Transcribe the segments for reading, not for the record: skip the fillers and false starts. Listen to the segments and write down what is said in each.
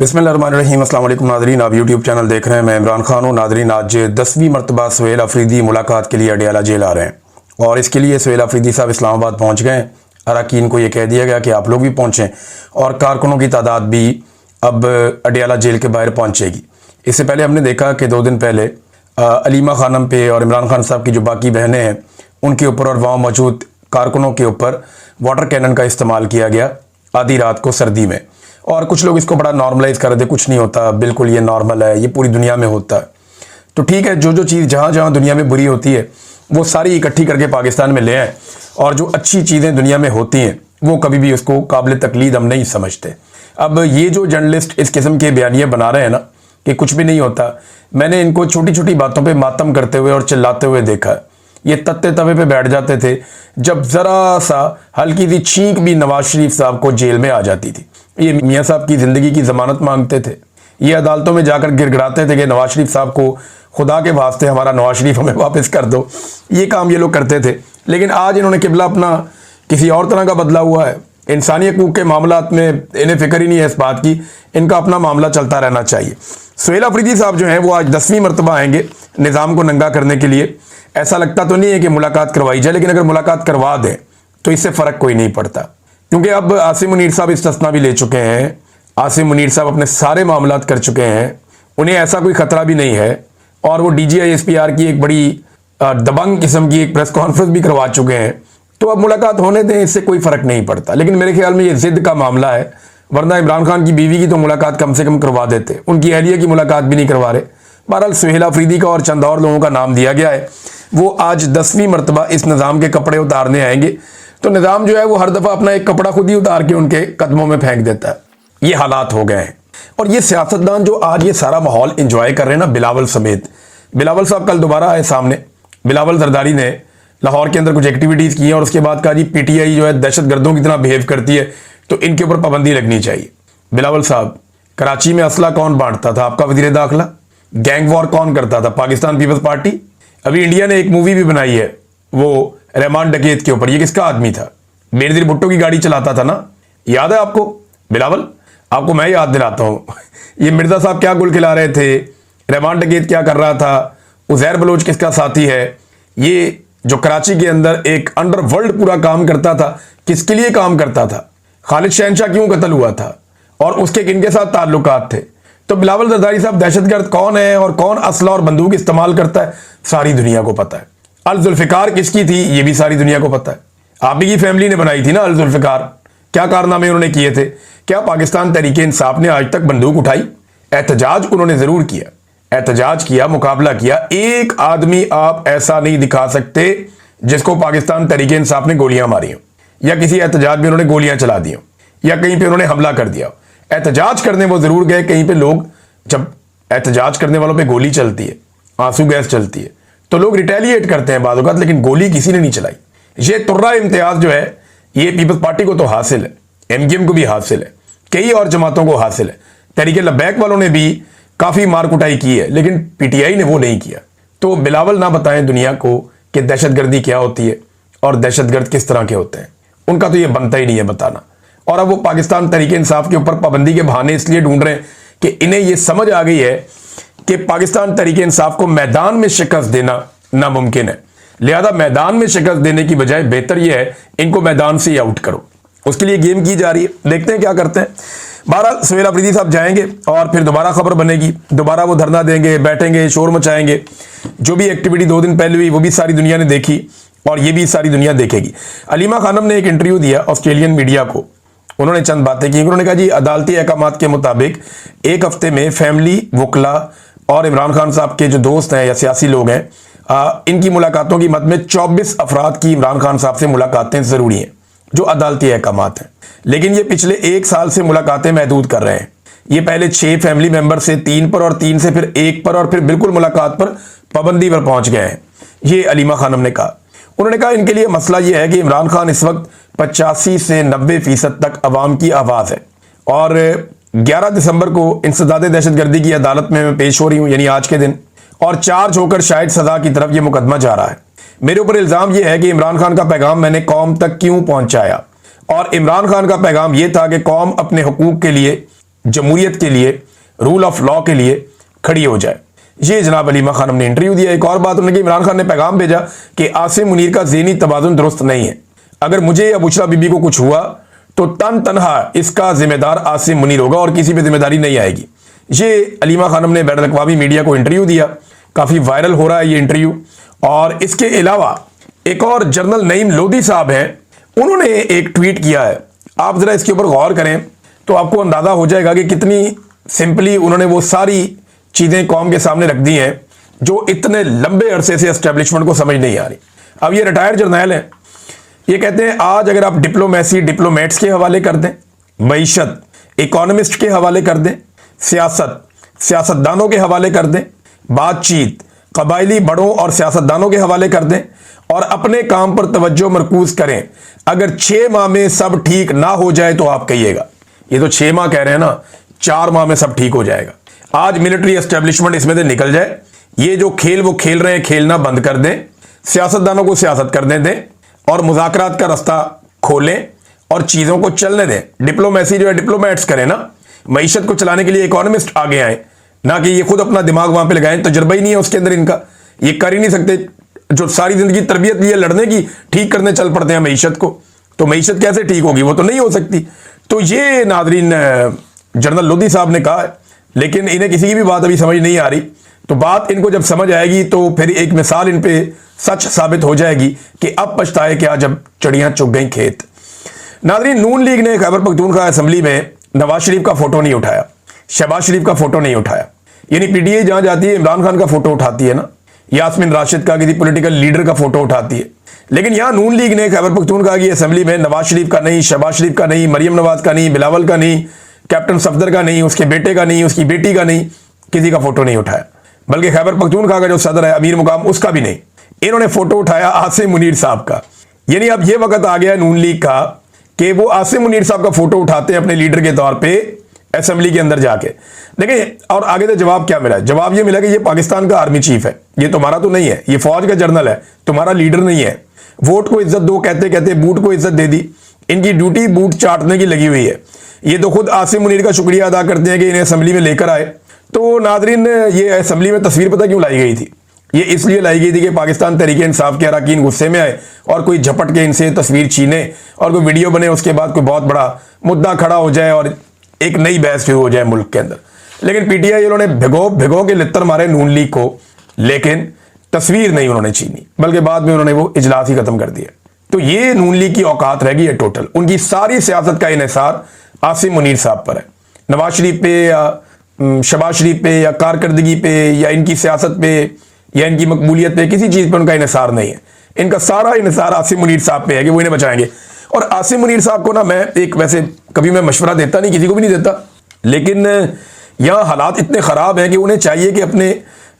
बिस्मिल्लाहिर्रहमानिर्रहीम। अस्सलाम वालेकुम नाज़रीन, आप यूट्यूब चैनल देख रहे हैं। मैं इमरान खान हूँ। नाज़रीन, आज 10वीं मरतबा सुहेल अफरीदी मुलाकात के लिए अडयाला जेल आ रहे हैं और इसके लिए सुहेल अफरीदी साहब इस्लामाबाद पहुँच गए। अरकान को ये कह दिया गया कि आप लोग भी पहुँचें और कारकुनों की तादाद भी अब अडयाला जेल के बाहर पहुँचेगी। इससे पहले हमने देखा कि 2 दिन पहले अलीमा खानम पे और इमरान खान साहब की जो बाकी बहनें हैं उनके ऊपर और वहाँ मौजूद कारकुनों के ऊपर वाटर कैनन का इस्तेमाल किया गया आधी रात को सर्दी में, और कुछ लोग इसको बड़ा नॉर्मलाइज कर रहे थे। कुछ नहीं होता, बिल्कुल ये नॉर्मल है, ये पूरी दुनिया में होता है। तो ठीक है, जो चीज़ जहाँ जहाँ दुनिया में बुरी होती है वो सारी इकट्ठी करके पाकिस्तान में ले आए, और जो अच्छी चीज़ें दुनिया में होती हैं वो कभी भी उसको काबिल तकलीद हम नहीं समझते। अब ये जो जर्नलिस्ट इस किस्म के बयानियाँ बना रहे हैं ना कि कुछ भी नहीं होता, मैंने इनको छोटी छोटी बातों पर मातम करते हुए और चिल्लाते हुए देखा है। ये तत्ते तवे पे बैठ जाते थे जब ज़रा सा हल्की सी छींक भी नवाज शरीफ साहब को जेल में आ जाती थी। ये मियाँ साहब की ज़िंदगी की ज़मानत मांगते थे, ये अदालतों में जाकर गिड़गिड़ाते थे कि नवाज शरीफ साहब को खुदा के वास्ते हमारा नवाज शरीफ हमें वापस कर दो। ये काम ये लोग करते थे। लेकिन आज इन्होंने किबला अपना किसी और तरह का बदला हुआ है। इंसानी हकूक़ के मामलात में इन्हें फ़िक्र ही नहीं है इस बात की, इनका अपना मामला चलता रहना चाहिए। सुहेल अफरीदी साहब जो हैं वो आज 10वीं मरतबा आएंगे निज़ाम को नंगा करने के लिए। ऐसा लगता तो नहीं है कि मुलाकात करवाई जाए, लेकिन अगर मुलाकात करवा दें तो इससे फ़र्क कोई नहीं पड़ता, क्योंकि अब आसिम मुनीर साहब इस्तिस्ना भी ले चुके हैं। आसिम मुनीर साहब अपने सारे मामलात कर चुके हैं, उन्हें ऐसा कोई ख़तरा भी नहीं है, और वो DGI-SPR की एक बड़ी दबंग किस्म की एक प्रेस कॉन्फ्रेंस भी करवा चुके हैं। तो अब मुलाकात होने दें, इससे कोई फ़र्क नहीं पड़ता। लेकिन मेरे ख्याल में ये ज़िद का मामला है, वरना इमरान खान की बीवी की तो मुलाकात कम से कम करवा देते, उनकी अहलिया की मुलाकात भी नहीं करवा रहे। बहरहाल सुहेल अफरीदी का और चंद और लोगों का नाम दिया गया है, वो आज 10वीं मरतबा इस निज़ाम के कपड़े उतारने आएंगे। तो निज़ाम जो है वो हर दफ़ा अपना एक कपड़ा खुद ही उतार के उनके कदमों में फेंक देता है। ये हालात हो गए हैं। और ये सियासतदान जो आज ये सारा माहौल इंजॉय कर रहे हैं ना, बिलावल समेत, बिलावल साहब कल दोबारा आए सामने। बिलावल जरदारी ने लाहौर के अंदर कुछ एक्टिविटीज़ की हैं और उसके बाद कहा जी PTI जो है दहशत गर्दों की तरह बिहेव करती है, तो इनके ऊपर पाबंदी लगनी चाहिए। बिलावल साहब, कराची में असला कौन बांटता था? आपका वज़ीर दाखिला। गैंग वॉर कौन करता था? पाकिस्तान पीपल्स पार्टी। अभी इंडिया ने एक मूवी भी बनाई है वो रहमान डकैत के ऊपर। ये किसका आदमी था? बेनज़ीर भुट्टो की गाड़ी चलाता था ना, याद है आपको? बिलावल, आपको मैं याद दिलाता हूँ ये मिर्ज़ा साहब क्या गुल खिला रहे थे, रहमान डकैत क्या कर रहा था, उज़ैर बलोच किसका साथी है। ये जो कराची के अंदर एक अंडरवर्ल्ड पूरा काम करता था, किसके लिए काम करता था? खालिद शहनशाह क्यों कत्ल हुआ था और उसके किन के साथ ताल्लुकात थे? तो बिलावल जरदारी साहब दहशतगर्द कौन है और कौन असला और बंदूक इस्तेमाल करता है, सारी दुनिया को पता है। अल जुल्फ़िकार किसकी थी, ये भी सारी दुनिया को पता है। आप ही की फैमिली ने बनाई थी ना अल जुल्फ़िकार। क्या कारनामे उन्होंने किए थे? क्या पाकिस्तान तहरीक इंसाफ ने आज तक बंदूक उठाई? एहतजाज उन्होंने ज़रूर किया, एहतजाज किया, मुकाबला किया। एक आदमी आप ऐसा नहीं दिखा सकते जिसको पाकिस्तान तहरीक इंसाफ ने गोलियां मारी हो, या किसी एहतजाज में उन्होंने गोलियां चला दी हो, या कहीं पर उन्होंने हमला कर दिया। एहतजाज करने वो ज़रूर गए कहीं पे। लोग जब एहतजाज करने वालों पे गोली चलती है, आंसू गैस चलती है, तो लोग रिटेलिएट करते हैं बाद वक़्त, लेकिन गोली किसी ने नहीं चलाई। ये तुर्रा इम्तियाज़ जो है ये पीपल्स पार्टी को तो हासिल है, MKM को भी हासिल है, कई और जमातों को हासिल है। तहरीक लब्बैक वालों ने भी काफ़ी मार कुटाई की है, लेकिन PTI ने वो नहीं किया। तो बिलावल ना बताएं दुनिया को कि दहशतगर्दी क्या होती है और दहशतगर्द किस तरह के होते हैं, उनका तो ये बनता ही नहीं है बताना। और अब वो पाकिस्तान तहरीक इंसाफ के ऊपर पाबंदी के बहाने इसलिए ढूंढ रहे हैं कि इन्हें ये समझ आ गई है कि पाकिस्तान तहरीक इंसाफ को मैदान में शिकस्त देना नामुमकिन है। लिहाजा मैदान में शिकस्त देने की बजाय बेहतर यह है इनको मैदान से ही आउट करो। उसके लिए गेम की जा रही है, देखते हैं क्या करते हैं। बहरहाल सुहेल अफरीदी साहब जाएंगे और फिर दोबारा खबर बनेगी, दोबारा वो धरना देंगे, बैठेंगे, शोर मचाएंगे। जो भी एक्टिविटी 2 दिन पहले हुई वो भी सारी दुनिया ने देखी और ये भी सारी दुनिया देखेगी। अलीमा खानम ने एक इंटरव्यू दिया ऑस्ट्रेलियन मीडिया को, उन्होंने चंद बातें की। उन्होंने कहा जी अदालती अहकामात के मुताबिक 1 हफ्ते में फैमिली, वकला और इमरान खान साहब के जो दोस्त हैं या सियासी लोग हैं, इनकी मुलाकातों की मद में 24 अफराद की इमरान खान साहब से मुलाकातें ज़रूरी हैं, जो अदालती अहकामात हैं। लेकिन ये पिछले 1 साल से मुलाकातें महदूद कर रहे हैं। ये पहले 6 फैमिली मेम्बर से 3 पर और 3 से फिर 1 पर और फिर बिल्कुल मुलाकात पर पाबंदी पर पहुँच गए हैं, ये अलीमा खानम ने कहा। उन्होंने कहा इनके लिए मसला यह है कि इमरान खान इस वक्त 85 से 90% तक अवाम की आवाज़ है, और 11 दिसंबर को इंसदाद दहशतगर्दी की अदालत में मैं पेश हो रही हूँ, यानी आज के दिन, और चार्ज होकर शायद सज़ा की तरफ यह मुकदमा जा रहा है। मेरे ऊपर इल्ज़ाम यह है कि इमरान खान का पैगाम मैंने कौम तक क्यों पहुँचाया, और इमरान खान का पैगाम यह था कि कौम अपने हुकूक के लिए जमहूरियत के लिए, रूल ऑफ लॉ के लिए खड़ी हो जाए। ये जनाब अलीमा खानम ने इंटरव्यू दिया। एक और बात उन्होंने, इमरान खान ने पैगाम भेजा कि आसिम मुनीर का ज़हनी तवाज़ुन दुरुस्त नहीं है, अगर मुझे या बुशरा बीबी को कुछ हुआ तो तनहा इसका जिम्मेदार आसिम मुनीर होगा और किसी पे जिम्मेदारी नहीं आएगी। ये अलीमा खानम ने बैनुल अक़वामी मीडिया को इंटरव्यू दिया, काफ़ी वायरल हो रहा है ये इंटरव्यू। और इसके अलावा एक और जनरल नईम लोधी साहब हैं, उन्होंने एक ट्वीट किया है। आप ज़रा इसके ऊपर गौर करें तो आपको अंदाज़ा हो जाएगा कि कितनी सिंपली उन्होंने वो सारी चीज़ें कौम के सामने रख दी हैं जो इतने लंबे अरसे से एस्टेब्लिशमेंट को समझ नहीं आ रही। अब ये रिटायर्ड जर्नैल हैं, ये कहते हैं आज अगर आप डिप्लोमेसी डिप्लोमेट्स के हवाले कर दें, मईशत इकोनॉमिस्ट के हवाले कर दें, सियासत सियासतदानों के हवाले कर दें, बातचीत कबायली बड़ों और सियासतदानों के हवाले कर दें और अपने काम पर तवज्जो मरकूज करें, अगर 6 माह में सब ठीक ना हो जाए तो आप कहिएगा। ये तो 6 माह कह रहे हैं ना, 4 माह में सब ठीक हो जाएगा। आज मिलिट्री एस्टेब्लिशमेंट इसमें से निकल जाए, ये जो खेल वो खेल रहे हैं खेलना बंद कर दें, सियासतदानों को सियासत करने दें और मुज़ाकरात का रास्ता खोलें और चीज़ों को चलने दें। डिप्लोमेसी जो है डिप्लोमेट्स करें ना, मईशत को चलाने के लिए इकोनॉमिस्ट आगे आए, ना कि ये खुद अपना दिमाग वहां पे लगाएं। तजुर्बा ही नहीं है उसके अंदर इनका, ये कर ही नहीं सकते। जो सारी जिंदगी तरबियत ली है लड़ने की, ठीक करने चल पड़ते हैं मईशत को, तो मईशत कैसे ठीक होगी? वो तो नहीं हो सकती। तो ये नादरीन जनरल लोधी साहब ने कहा है, लेकिन इन्हें किसी की भी बात अभी समझ नहीं आ रही। तो बात इनको जब समझ आएगी तो फिर एक मिसाल इन पे सच साबित हो जाएगी कि अब पछताए क्या जब चिड़ियां चुग गई खेत। नादरीन, नून लीग ने खैबर पख्तूनख्वा असेंबली में नवाज शरीफ का फोटो नहीं उठाया, शहबाज शरीफ का फोटो नहीं उठाया। यानी पीटीआई जहां जाती है इमरान खान का फोटो उठाती है ना, यास्मीन राशिद का किसी पॉलिटिकल लीडर का फोटो उठाती है, लेकिन यहां नून लीग ने खैबर पख्तूनख्वा की असेंबली में नवाज शरीफ का नहीं, शहबाज शरीफ का नहीं, मरियम नवाज का नहीं, बिलावल का नहीं, कैप्टन सफदर का नहीं, उसके बेटे का नहीं, उसकी बेटी का नहीं, किसी का फोटो नहीं उठाया। बल्कि खैबर पख्तूनख्वा का जो सदर है अमीर मुकाम, उसका भी नहीं। इन्होंने फोटो उठाया आसिम मुनीर साहब का। यानी अब यह वक्त आ गया नून लीग का कि वो आसिम मुनीर साहब का फोटो उठाते हैं अपने लीडर के तौर पे असेंबली के अंदर जाके। देखिए, और आगे से जवाब क्या मिला? जवाब ये मिला कि ये पाकिस्तान का आर्मी चीफ है, ये तुम्हारा तो नहीं है, ये फौज का जनरल है, तुम्हारा लीडर नहीं है। वोट को इज्जत दो कहते कहते बूट को इज्जत दे दी। इनकी ड्यूटी बूट चाटने की लगी हुई है। ये तो खुद आसिम मुनीर का शुक्रिया अदा करते हैं कि इन्हें असेंबली में लेकर आए। तो नादरीन, ये असेंबली में तस्वीर पता क्यों लाई गई थी? ये इसलिए लाई गई थी कि पाकिस्तान तहरीक इंसाफ के अरकान गुस्से में आए और कोई झपट के इनसे तस्वीर छीने और कोई वीडियो बने, उसके बाद कोई बहुत बड़ा मुद्दा खड़ा हो जाए और एक नई बहस शुरू हो जाए मुल्क के अंदर। लेकिन पीटीआई उन्होंने भिगो के लित्तर मारे नून लीग को, लेकिन तस्वीर नहीं उन्होंने छीनी, बल्कि बाद में उन्होंने वो इजलास ही खत्म कर दिया। तो ये नून लीग की औकात रह गई है टोटल। उनकी सारी सियासत का इन्हिसार आसिम मुनीर साहब पर है। नवाज शरीफ पे या शहबाज शरीफ पे या कारकर्दगी पे या इनकी सियासत पे या इनकी मकबूलियत पे, किसी चीज़ पर उनका इन्हिसार नहीं है। इनका सारा इन्हिसार आसिम मुनीर साहब पे है कि वो इन्हें बचाएंगे। और आसिम मुनीर साहब को ना, मैं एक वैसे कभी मैं मशवरा देता नहीं, किसी को भी नहीं देता, लेकिन यहाँ हालात इतने ख़राब हैं कि उन्हें चाहिए कि अपने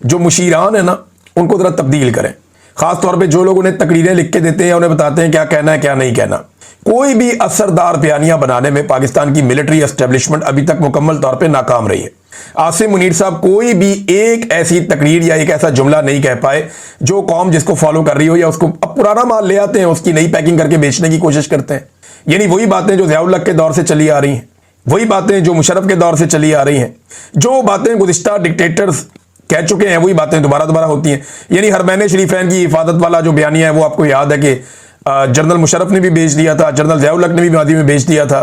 जो मुशीरान है ना, उनको ज़रा तब्दील करें। ख़ास तौर पे जो लोग उन्हें तकरीरें लिख के देते हैं, उन्हें बताते हैं क्या कहना है क्या नहीं कहना। कोई भी असरदार बयानियाँ बनाने में पाकिस्तान की मिलिट्री एस्टेब्लिशमेंट अभी तक मुकम्मल तौर पर नाकाम रही है। आसिम मुनीर साहब कोई भी एक ऐसी तकरीर या एक ऐसा जुमला नहीं कह पाए जो कौम जिसको फॉलो कर रही हो, या उसको अब पुराना माल ले आते हैं, उसकी नई पैकिंग करके बेचने की कोशिश करते हैं। यानी वही बातें जो ज़ियाउल हक के दौर से चली आ रही हैं, वही बातें जो मुशर्रफ के दौर से चली आ रही हैं, जो बातें गुज़िश्ता डिक्टेटर्स कह चुके हैं, वही बातें दोबारा होती हैं। यानी हरमैन शरीफैन की हिफाजत वाला जो बयानिया है, वो आपको याद है कि जनरल मुशर्रफ ने भी बेच दिया था, जनरल ज़ियाउल हक ने भी मादी में बेच दिया था।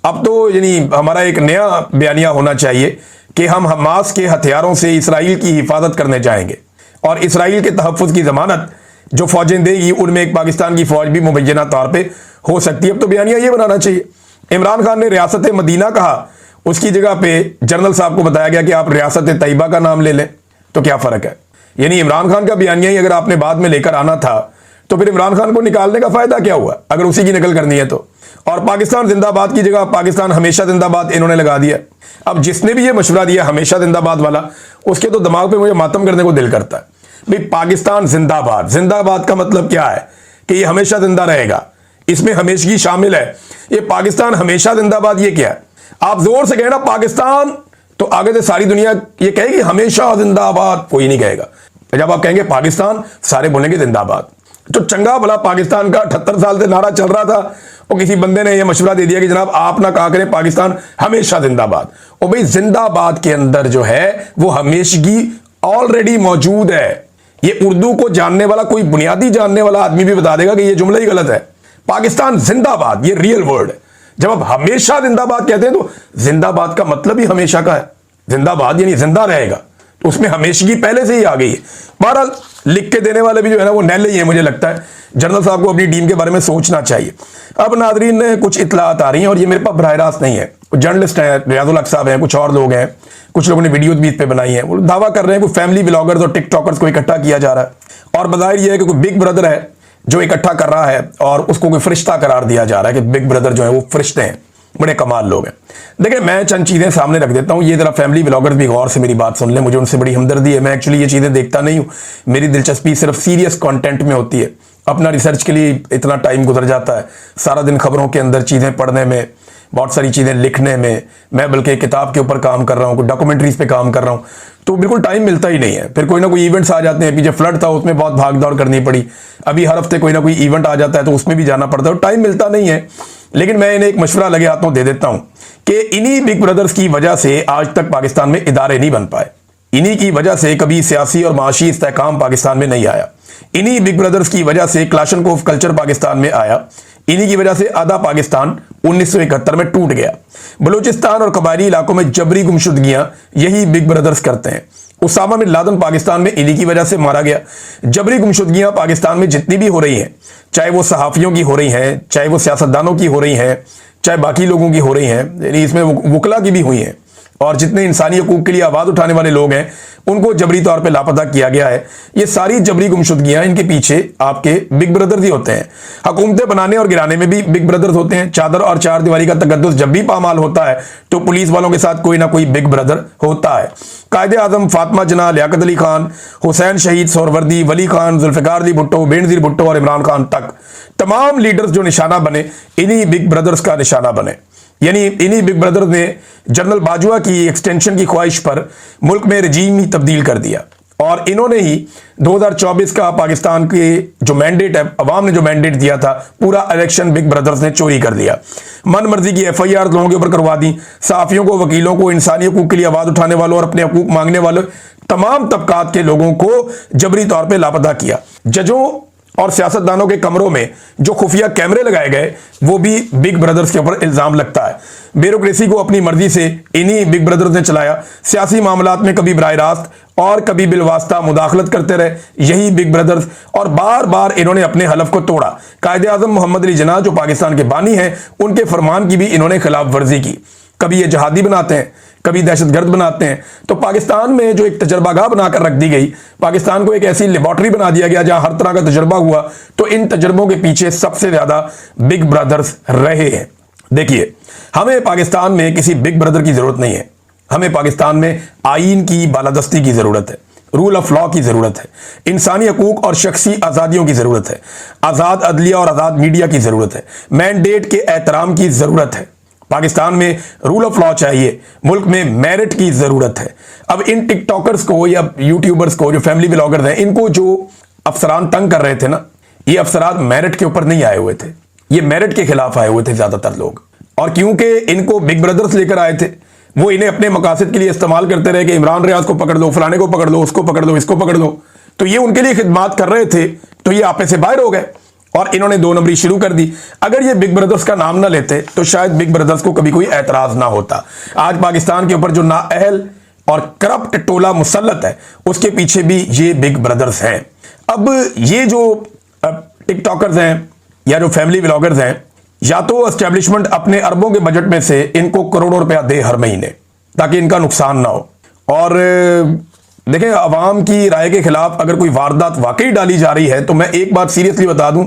अब तो यानी हमारा एक नया बयानिया होना चाहिए कि हम हमास के हथियारों से इसराइल की हिफाजत करने जाएंगे और इसराइल के तहफ़्फ़ुज़ की ज़मानत जो फ़ौजें देगी, उनमें एक पाकिस्तान की फ़ौज भी मुबैना तौर पे हो सकती है। अब तो बयानिया ये बनाना चाहिए। इमरान खान ने रियासत मदीना कहा, उसकी जगह पे जनरल साहब को बताया गया कि आप रियासत तैयबा का नाम ले लें, तो क्या फ़र्क है? यानी इमरान खान का बयानिया ही अगर आपने बाद में लेकर आना था, तो फिर इमरान खान को निकालने का फ़ायदा क्या हुआ अगर उसी की नकल करनी है तो? और पाकिस्तान जिंदाबाद की जगह पाकिस्तान हमेशा जिंदाबाद इन्होंने लगा दिया। अब जिसने भी ये मशवरा दिया हमेशा जिंदाबाद वाला, उसके तो दिमाग पे मुझे मातम करने को दिल करता है। भाई पाकिस्तान जिंदाबाद, जिंदाबाद का मतलब क्या है? कि ये हमेशा जिंदा रहेगा, इसमें हमेशगी शामिल है। ये पाकिस्तान हमेशा जिंदाबाद, ये क्या है? आप जोर से कहें ना पाकिस्तान, तो आगे से सारी दुनिया ये कहेगी हमेशा जिंदाबाद, कोई नहीं कहेगा। जब आप कहेंगे पाकिस्तान, सारे बोलेंगे जिंदाबाद। तो चंगा भला पाकिस्तान का 78 साल से नारा चल रहा था और किसी बंदे ने यह मशवरा दे दिया कि जनाब आप ना कहा करें पाकिस्तान हमेशा जिंदाबाद। और भाई जिंदाबाद के अंदर जो है वो हमेशगी ऑलरेडी मौजूद है। ये उर्दू को जानने वाला कोई बुनियादी जानने वाला आदमी भी बता देगा कि ये जुमला ही गलत है। पाकिस्तान जिंदाबाद ये रियल वर्ड है। जब आप हमेशा जिंदाबाद कहते हैं तो जिंदाबाद का मतलब ही हमेशा का है। जिंदाबाद यानी जिंदा रहेगा, तो उसमें हमेशगी पहले से ही आ गई है। बहरहाल लिख के देने वाले भी जो है ना वो नैले ही है। मुझे लगता है जनरल साहब को अपनी टीम के बारे में सोचना चाहिए। अब नादरीन ने कुछ इतलात आ रही हैं और ये मेरे पास बराह रास्त नहीं है। जर्नलिस्ट हैं, रियाजुल हक साहब हैं, कुछ और लोग हैं, कुछ लोगों ने वीडियो भी इस पे बनाई है। वो दावा कर रहे हैं कि फैमिली ब्लॉगर्स और टिकटॉकर्स को इकट्ठा किया जा रहा है और बजाहिर यह है कि कोई बिग ब्रदर है जो इकट्ठा कर रहा है और उसको कोई फरिश्ता करार दिया जा रहा है कि बिग ब्रदर जो है वो फरिश्ते हैं, बड़े कमाल लोग हैं। देखिए मैं चंद चीजें सामने रख देता हूं, ये जरा फैमिली ब्लॉगर्स भी गौर से मेरी बात सुन लें। मुझे उनसे बड़ी हमदर्दी है। मैं एक्चुअली ये चीजें देखता नहीं हूं, मेरी दिलचस्पी सिर्फ सीरियस कंटेंट में होती है। अपना रिसर्च के लिए इतना टाइम गुजर जाता है, सारा दिन खबरों के अंदर चीजें पढ़ने में, बहुत सारी चीजें लिखने में। मैं बल्कि किताब के ऊपर काम कर रहा हूँ, कुछ डॉक्यूमेंट्रीज पे काम कर रहा हूँ, तो बिल्कुल टाइम मिलता ही नहीं है। फिर कोई ना कोई इवेंट्स आ जाते हैं। पीछे फ्लड था उसमें बहुत भाग दौड़ करनी पड़ी, अभी हर हफ्ते कोई ना कोई इवेंट आ जाता है तो उसमें भी जाना पड़ता है, टाइम मिलता नहीं है। लेकिन मैं इन्हें एक मशवरा लगे हाथों दे देता हूं कि इन्हीं बिग ब्रदर्स की वजह से आज तक पाकिस्तान में इदारे नहीं बन पाए। इन्हीं की वजह से कभी सियासी और माशी इस्तेहकाम पाकिस्तान में नहीं आया। इन्हीं बिग ब्रदर्स की वजह से क्लाशनकोफ कल्चर पाकिस्तान में आया। इन्हीं की वजह से आधा पाकिस्तान 1971 में टूट गया। बलूचिस्तान और कबायली इलाकों में जबरी गुमशुदगियां यही बिग ब्रदर्स करते हैं। उसामा बिन लादेन पाकिस्तान में इन्हीं की वजह से मारा गया। जबरी गुमशुदगियां पाकिस्तान में जितनी भी हो रही हैं, चाहे वो सहाफियों की हो रही हैं, चाहे वो सियासतदानों की हो रही हैं, चाहे बाकी लोगों की हो रही हैं, यानी इसमें वकला की भी हुई हैं, और जितने इंसानी हकूक के लिए आवाज उठाने वाले लोग हैं उनको जबरी तौर पे लापता किया गया है। ये सारी जबरी गुमशुदगियां, इनके पीछे आपके बिग ब्रदर्स ही होते हैं। हुकूमतें बनाने और गिराने में भी बिग ब्रदर्स होते हैं। चादर और चार दीवारी का तकद्दुस जब भी पामाल होता है तो पुलिस वालों के साथ कोई ना कोई बिग ब्रदर होता है। कायदे आजम फातिमा जना, लियाकत अली खान, हुसैन शहीद सोहरवर्दी, वली खान, जुल्फिकार अली भुट्टो, बेनजीर भुट्टो और इमरान खान तक तमाम लीडर्स जो निशाना बने इन्हीं बिग ब्रदर्स का निशाना बने। यानी इन्हीं बिग ब्रदर्स ने जनरल बाजवा की एक्सटेंशन की ख्वाहिश पर मुल्क में रजीम ही तब्दील कर दिया और इन्होंने ही 2024 का पाकिस्तान के जो मैंडेट है, अवाम ने जो मैंडेट दिया था, पूरा इलेक्शन बिग ब्रदर्स ने चोरी कर दिया। मन मर्जी की FIR लोगों के ऊपर करवा दी। सहाफियों को, वकीलों को, इंसानी हकूक के लिए आवाज उठाने वालों और अपने हकूक मांगने वालों तमाम तबकात के लोगों को जबरी तौर पर लापता किया। जजों और सियासतदानों के कमरों में जो खुफिया कैमरे लगाए गए वो भी बिग ब्रदर्स के ऊपर इल्जाम लगता है। ब्यूरोक्रेसी को अपनी मर्जी से इन्हीं बिग ब्रदर्स ने चलाया। सियासी मामलात में कभी बराह रास्त और कभी बिलवास्ता मुदाखलत करते रहे यही बिग ब्रदर्स, और बार बार इन्होंने अपने हलफ को तोड़ा। कायदे आजम मोहम्मद अली जिन्ना जो पाकिस्तान के बानी हैं, उनके फरमान की भी इन्होंने खिलाफ वर्जी की। कभी ये जहादी बनाते हैं, कभी दहशतगर्द बनाते हैं। तो पाकिस्तान में जो एक तजर्बागाह बनाकर रख दी गई, पाकिस्तान को एक ऐसी लेबॉर्ट्री बना दिया गया जहां हर तरह का तजर्बा हुआ, तो इन तजर्बों के पीछे सबसे ज्यादा बिग ब्रदर्स रहे हैं। देखिए, हमें पाकिस्तान में किसी बिग ब्रदर की जरूरत नहीं है। हमें पाकिस्तान में आईन की बालादस्ती की जरूरत है, रूल ऑफ लॉ की जरूरत है, इंसानी हकूक और शख्सी आज़ादियों की जरूरत है, आज़ाद अदलिया और आज़ाद मीडिया की जरूरत है, मैंडेट के एहतराम की जरूरत है। पाकिस्तान में रूल ऑफ लॉ चाहिए, मुल्क में मेरिट की जरूरत है। अब इन टिकटॉकर्स को या यूट्यूबर्स को, जो फैमिली ब्लॉगर्स हैं, इनको जो अफसरान तंग कर रहे थे ना, ये अफसरान मेरिट के ऊपर नहीं आए हुए थे, ये मेरिट के खिलाफ आए हुए थे ज्यादातर लोग। और क्योंकि इनको बिग ब्रदर्स लेकर आए थे, वो इन्हें अपने मकासद के लिए इस्तेमाल करते रहे कि इमरान रियाज को पकड़ लो, फलाने को पकड़ लो, उसको पकड़ लो, इसको पकड़ लो, तो ये उनके लिए खिदमात कर रहे थे, तो ये आपे से बाहर हो गए और इन्होंने 2 नंबरी शुरू कर दी। अगर ये बिग ब्रदर्स का नाम ना लेते तो शायद बिग ब्रदर्स को कभी कोई एतराज ना होता। आज पाकिस्तान के ऊपर जो नाअहल और करप्ट टोला मुसल्लत है, उसके पीछे भी ये बिग ब्रदर्स हैं। अब ये जो टिकटॉकर्स हैं या जो फैमिली ब्लॉगर्स हैं, या तो एस्टेब्लिशमेंट अपने अरबों के बजट में से इनको करोड़ों रुपया दे हर महीने ताकि इनका नुकसान ना हो। और देखें, अवाम की राय के खिलाफ अगर कोई वारदात वाकई डाली जा रही है तो मैं एक बात सीरियसली बता दूं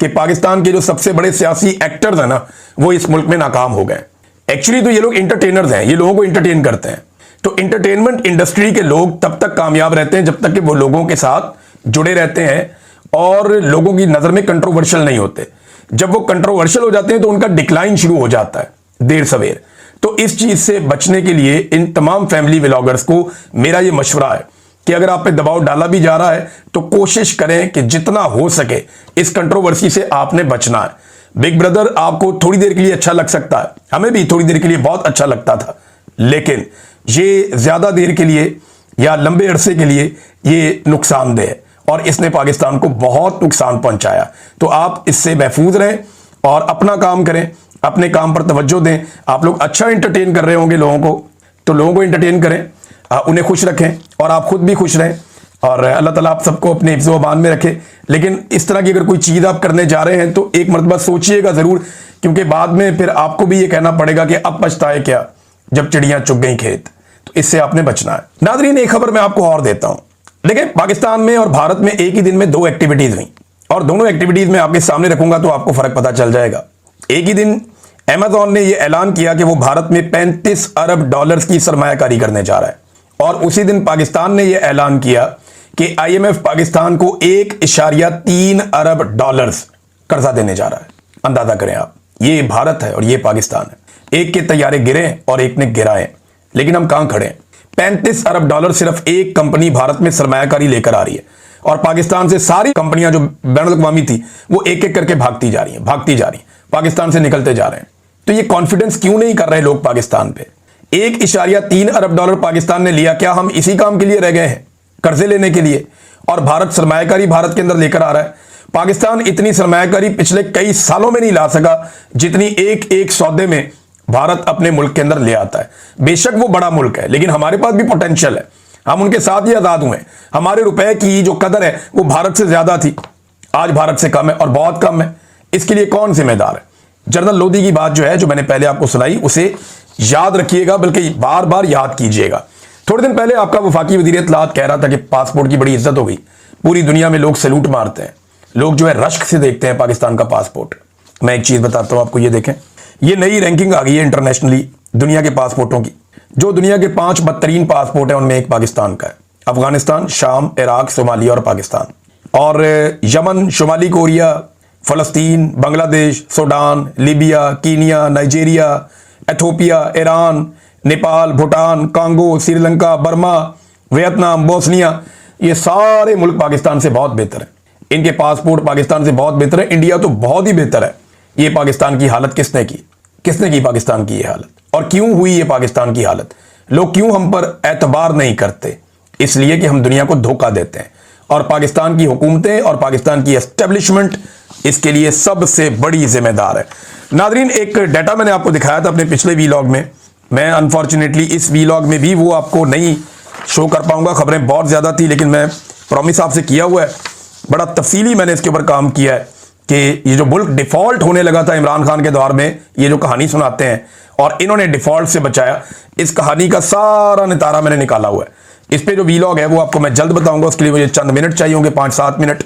कि पाकिस्तान के जो सबसे बड़े सियासी एक्टर्स हैं ना, वो इस मुल्क में नाकाम हो गए। एक्चुअली तो ये लोग इंटरटेनर्स हैं, ये लोगों को इंटरटेन करते हैं। तो इंटरटेनमेंट इंडस्ट्री के लोग तब तक कामयाब रहते हैं जब तक कि वो लोगों के साथ जुड़े रहते हैं और लोगों की नजर में कंट्रोवर्शियल नहीं होते। जब वो कंट्रोवर्शियल हो जाते हैं तो उनका डिक्लाइन शुरू हो जाता है देर सवेर। तो इस चीज से बचने के लिए इन तमाम फैमिली व्लॉगर्स को मेरा ये मशवरा है कि अगर आप पे दबाव डाला भी जा रहा है तो कोशिश करें कि जितना हो सके इस कंट्रोवर्सी से आपने बचना है। बिग ब्रदर आपको थोड़ी देर के लिए अच्छा लग सकता है, हमें भी थोड़ी देर के लिए बहुत अच्छा लगता था, लेकिन ये ज्यादा देर के लिए या लंबे अरसे के लिए ये नुकसानदेह है और इसने पाकिस्तान को बहुत नुकसान पहुंचाया। तो आप इससे महफूज रहें और अपना काम करें, अपने काम पर तवज्जो दें। आप लोग अच्छा एंटरटेन कर रहे होंगे लोगों को, तो लोगों को एंटरटेन करें, उन्हें खुश रखें और आप खुद भी खुश रहें और अल्लाह ताला आप सबको अपने हिफ्ज़ व अमान में रखे। लेकिन इस तरह की अगर कोई चीज़ आप करने जा रहे हैं तो एक मरतबा सोचिएगा ज़रूर, क्योंकि बाद में फिर आपको भी ये कहना पड़ेगा कि अब पछताए क्या जब चिड़ियाँ चुग गई खेत। तो इससे आपने बचना है। नाज़रीन, एक खबर मैं आपको और देता हूँ। देखिए, पाकिस्तान में और भारत में एक ही दिन में 2 एक्टिविटीज़ हुई और दोनों एक्टिविटीज़ में आपके सामने रखूंगा तो आपको फ़र्क पता चल जाएगा। एक ही दिन अमेज़ॉन ने यह ऐलान किया कि वो भारत में $35 अरब की सरमायाकारी करने जा रहा है और उसी दिन पाकिस्तान ने यह ऐलान किया कि IMF पाकिस्तान को $1.3 अरब कर्जा देने जा रहा है। अंदाजा करें आप, ये भारत है और ये पाकिस्तान है। एक के तैयारे गिरे और एक ने गिराए, लेकिन हम कहां खड़े हैं? $35 अरब सिर्फ एक कंपनी भारत में सरमायाकारी लेकर आ रही है और पाकिस्तान से सारी कंपनियां जो बैनुल-अक़वामी थी वो एक एक करके भागती जा रही हैं, पाकिस्तान से निकलते जा रहे हैं। तो ये कॉन्फिडेंस क्यों नहीं कर रहे लोग पाकिस्तान पे? $1.3 अरब पाकिस्तान ने लिया, क्या हम इसी काम के लिए रह गए हैं, कर्जे लेने के लिए? और भारत सरमायाकारी भारत के अंदर लेकर आ रहा है। पाकिस्तान इतनी सरमायाकारी पिछले कई सालों में नहीं ला सका जितनी एक एक सौदे में भारत अपने मुल्क के अंदर ले आता है। बेशक वो बड़ा मुल्क है, लेकिन हमारे पास भी पोटेंशियल है, हम उनके साथ ही आजाद हुए। हमारे रुपए की जो कदर है वो भारत से ज्यादा थी, आज भारत से कम है और बहुत कम है। इसके लिए कौन जिम्मेदार है? जनरल लोधी की बात जो है, जो मैंने पहले आपको सुनाई, उसे याद रखिएगा, बल्कि बार बार याद कीजिएगा। थोड़े दिन पहले आपका वफाकी वज़ीर इत्तलाआत कह रहा था कि पासपोर्ट की बड़ी इज्जत हो गई, पूरी दुनिया में लोग सैल्यूट मारते हैं, लोग जो है रश्क से देखते हैं पाकिस्तान का पासपोर्ट। मैं एक चीज बताता हूं आपको, ये देखें, ये नई रैंकिंग आ गई है इंटरनेशनली दुनिया के पासपोर्टों की। जो दुनिया के 5 बदतरीन पासपोर्ट है उनमें एक पाकिस्तान का है। अफगानिस्तान, शाम, इराक, सोमालिया और पाकिस्तान। और यमन, शुमाली कोरिया, फलस्तीन, Bangladesh, Sudan, Libya, Kenya, Nigeria, Ethiopia, Iran, Nepal, Bhutan, Congo, Sri Lanka, Burma, Vietnam, Bosnia, ये सारे मुल्क पाकिस्तान से बहुत बेहतर है। इनके पासपोर्ट पाकिस्तान से बहुत बेहतर है। इंडिया तो बहुत ही बेहतर है। ये पाकिस्तान की हालत किसने की पाकिस्तान की ये हालत? और क्यों हुई ये पाकिस्तान की हालत? लोग क्यों हम पर एतबार नहीं करते? इसलिए कि हम दुनिया को धोखा देते हैं और पाकिस्तान की हुकूमतें और पाकिस्तान की एस्टेब्लिशमेंट इसके लिए सबसे बड़ी जिम्मेदार है। नादरीन, एक डाटा मैंने आपको दिखाया था अपने पिछले वीलॉग में, मैं अनफॉर्चुनेटली इस वीलॉग में भी वो आपको नहीं शो कर पाऊंगा। खबरें बहुत ज़्यादा थी, लेकिन मैं प्रॉमिस आपसे किया हुआ है, बड़ा तफसीली मैंने इसके ऊपर काम किया है कि ये जो मुल्क डिफ़ॉल्ट होने लगा था इमरान खान के दौर में, ये जो कहानी सुनाते हैं और इन्होंने डिफ़ॉल्ट से बचाया, इस कहानी का सारा नितारा मैंने निकाला हुआ है। इस पे जो वीलॉग है वो आपको मैं जल्द बताऊंगा, उसके लिए मुझे चंद मिनट चाहिए होंगे, 5-7 मिनट।